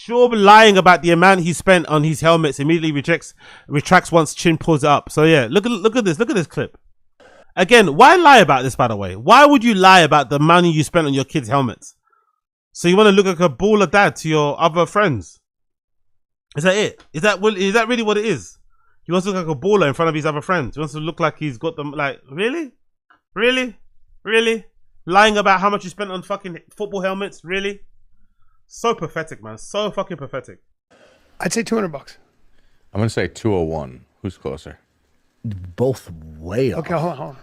Schaub lying about the amount he spent on his helmets immediately retracts once Chin pulls it up. So yeah, look at this clip. Again, why lie about this, by the way? Why would you lie about the money you spent on your kids' helmets? So you want to look like a baller dad to your other friends? Is that it? Is that really what it is? He wants to look like a baller in front of his other friends. He wants to look like he's got them. Like, really? Lying about how much you spent on fucking football helmets? Really? So pathetic, man. So fucking pathetic. I'd say $200. I'm gonna say 201. Who's closer? Both way off. Okay, hold on.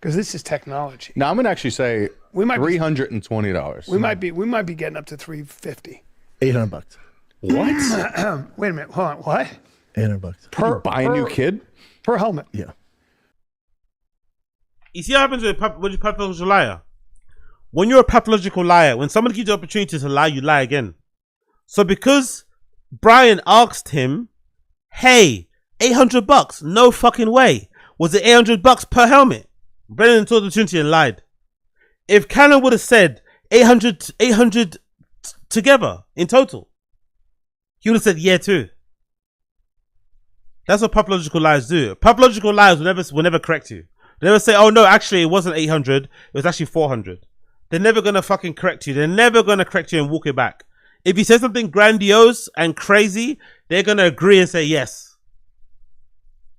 Because this is technology. No, I'm gonna actually say $320. We might be getting up to $350. $800. What? Wait a minute. Hold on. What? $800. Per buy a new kid? Per helmet. Yeah. You see what happens when you're a pathological liar? When you're a pathological liar, when somebody gives you the opportunity to lie, you lie again. So because Brian asked him, hey, $800, no fucking way. Was it $800 per helmet? Brendan took the opportunity and lied. If Cannon would have said 800 together in total, he would have said yeah too. That's what pathological liars do. Pathological liars will never correct you. They never say, oh no, actually it wasn't 800, it was actually 400. They're never gonna fucking correct you. They're never gonna correct you and walk it back. If you say something grandiose and crazy, they're gonna agree and say yes.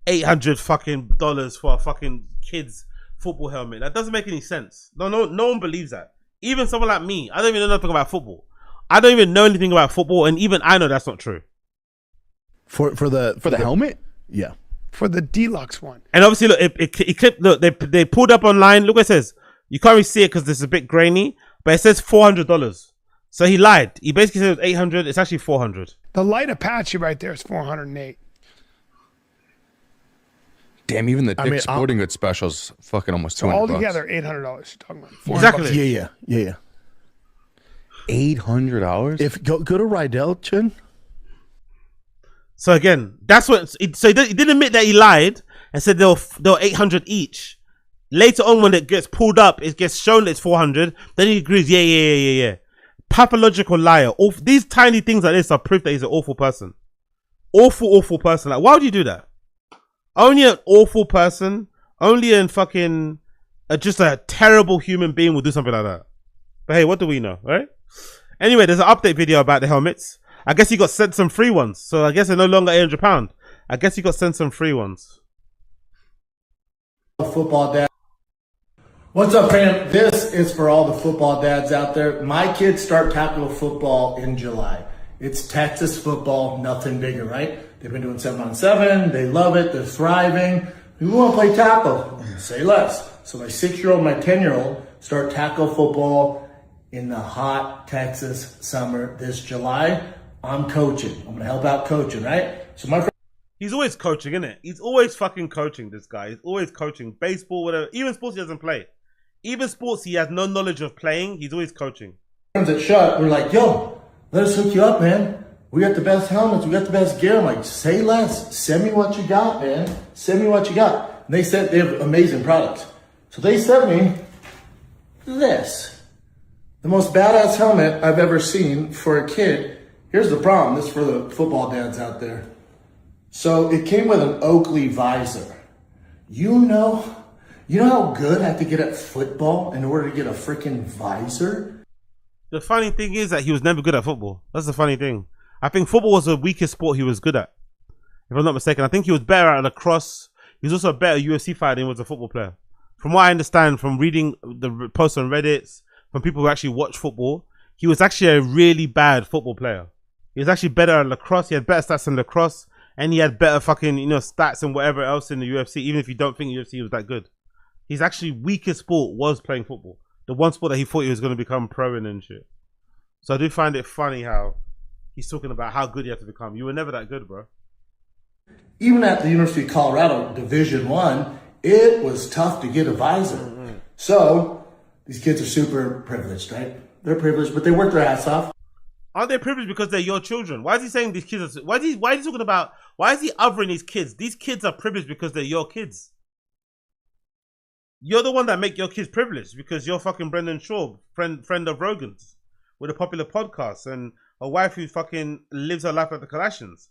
$800 fucking dollars for a fucking kid's football helmet. That doesn't make any sense. No one believes that. Even someone like me, I don't even know nothing about football. I don't even know anything about football, and even I know that's not true. For the helmet? Yeah. For the deluxe one. And obviously, look, it clipped. Look, they pulled up online. Look what it says. You can't really see it because it's a bit grainy, but it says $400. So he lied. He basically said it was 800. It's actually 400. The light Apache right there is 408. Damn, even the Dick's Sporting Goods specials fucking almost $200. So altogether, $800 you're talking about. Exactly. Yeah. $800? If go to Rydell, Chin. So again, that's what. So he didn't admit that he lied and said they were 800 each. Later on, when it gets pulled up, it gets shown that it's 400. Then he agrees. Yeah. Pathological liar. These tiny things like this are proof that he's an awful person. Awful person. Like, why would you do that? Only an awful person, only in fucking just a terrible human being will do something like that. But hey, what do we know, right? Anyway, there's an update video about the helmets. I guess he got sent some free ones. So I guess they're no longer £800. I guess he got sent some free ones. Football dad. What's up, fam? This is for all the football dads out there. My kids start tackle football in July. It's Texas football, nothing bigger, right? They've been doing 7-on-7. They love it. They're thriving. We want to play tackle. Say less. So my 6-year-old, my 10-year-old start tackle football in the hot Texas summer this July. I'm coaching. I'm going to help out coaching, right? So my He's always coaching, isn't it? He's always fucking coaching, this guy. He's always coaching. Baseball, whatever. Even sports he doesn't play. Even sports he has no knowledge of playing. He's always coaching. friends at Schaub were like, yo, let us hook you up, man. We got the best helmets. We got the best gear. I'm like, say less. Send me what you got, man. Send me what you got. And they said they have amazing products. So they sent me this. The most badass helmet I've ever seen for a kid. Here's the problem. This is for the football dads out there. So it came with an Oakley visor. You know how good I have to get at football in order to get a freaking visor? The funny thing is that he was never good at football. That's the funny thing. I think football was the weakest sport he was good at. If I'm not mistaken, I think he was better at lacrosse. He was also a better UFC fighter than he was a football player. From what I understand, from reading the posts on Reddit, from people who actually watch football, he was actually a really bad football player. He was actually better at lacrosse. He had better stats in lacrosse, and he had better fucking stats and whatever else in the UFC. Even if you don't think UFC was that good, his actually weakest sport was playing football. The one sport that he thought he was going to become pro in and shit. So I do find it funny how he's talking about how good you have to become. You were never that good, bro. Even at the University of Colorado, Division I, it was tough to get a visor. Mm-hmm. So these kids are super privileged, right? They're privileged, but they work their ass off. Aren't they privileged because they're your children? Why is he saying these kids are, why is he talking about, why is he othering these kids? These kids are privileged because they're your kids. You're the one that make your kids privileged because you're fucking Brendan Schaub, friend of Rogan's, with a popular podcast and a wife who fucking lives her life like the Kardashians.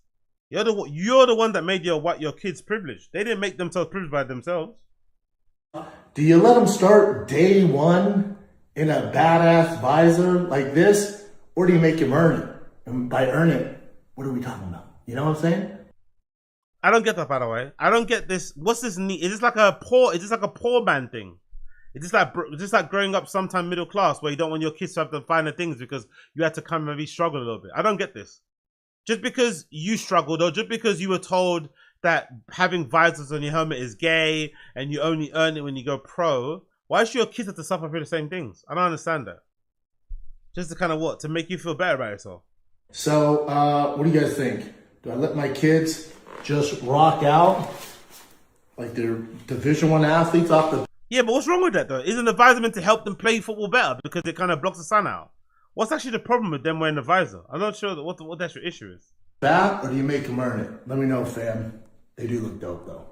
You're the one that made your kids privileged. They didn't make themselves privileged by themselves. Do you let them start day one in a badass visor like this, or do you make them earn it? And by earn it, what are we talking about? You know what I'm saying? I don't get that, by the way. I don't get this. What's this need? Is this like a poor man thing? Is this like growing up sometime middle class where you don't want your kids to have to find the things because you had to come and maybe struggle a little bit? I don't get this. Just because you struggled, or just because you were told that having visors on your helmet is gay and you only earn it when you go pro, why should your kids have to suffer through the same things? I don't understand that. Just to kind of what? To make you feel better about yourself. So, what do you guys think? Do I let my kids just rock out like they're Division I athletes off the... Yeah, but what's wrong with that though? Isn't the visor meant to help them play football better because it kind of blocks the sun out? What's actually the problem with them wearing the visor? I'm not sure what the actual issue is. That, or do you make them earn it? Let me know, fam. They do look dope though.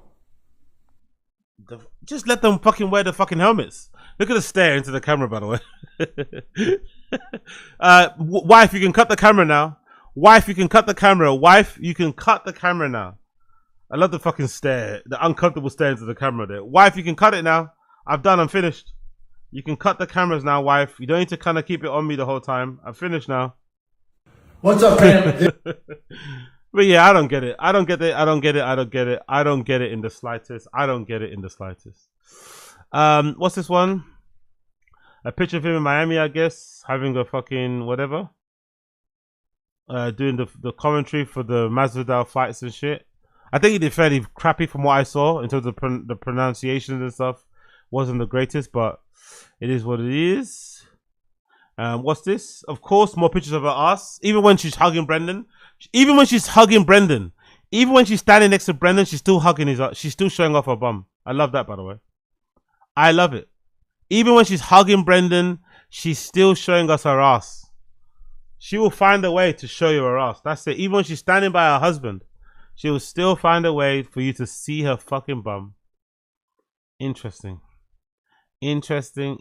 Just let them fucking wear the fucking helmets. Look at the stare into the camera, by the way. Wife, you can cut the camera now. Wife, you can cut the camera. Wife, you can cut the camera now. I love the fucking stare, the uncomfortable stare into the camera there. Wife, you can cut it now. I'm done. I'm finished. You can cut the cameras now, wife. You don't need to kind of keep it on me the whole time. I'm finished now. What's up, fam? But yeah, I don't get it. I don't get it. I don't get it. I don't get it. I don't get it in the slightest. I don't get it in the slightest. What's this one? A picture of him in Miami, I guess, having a fucking whatever. Doing the commentary for the Masvidal fights and shit. I think he did fairly crappy from what I saw in terms of the pronunciations and stuff. Wasn't the greatest, but it is what it is. What's this? Of course, more pictures of her ass. Even when she's hugging Brendan. Even when she's hugging Brendan. Even when she's standing next to Brendan, she's still hugging his ass. She's still showing off her bum. I love that, by the way. I love it. Even when she's hugging Brendan, she's still showing us her ass. She will find a way to show you her ass. That's it. Even when she's standing by her husband, she will still find a way for you to see her fucking bum. Interesting. Interesting.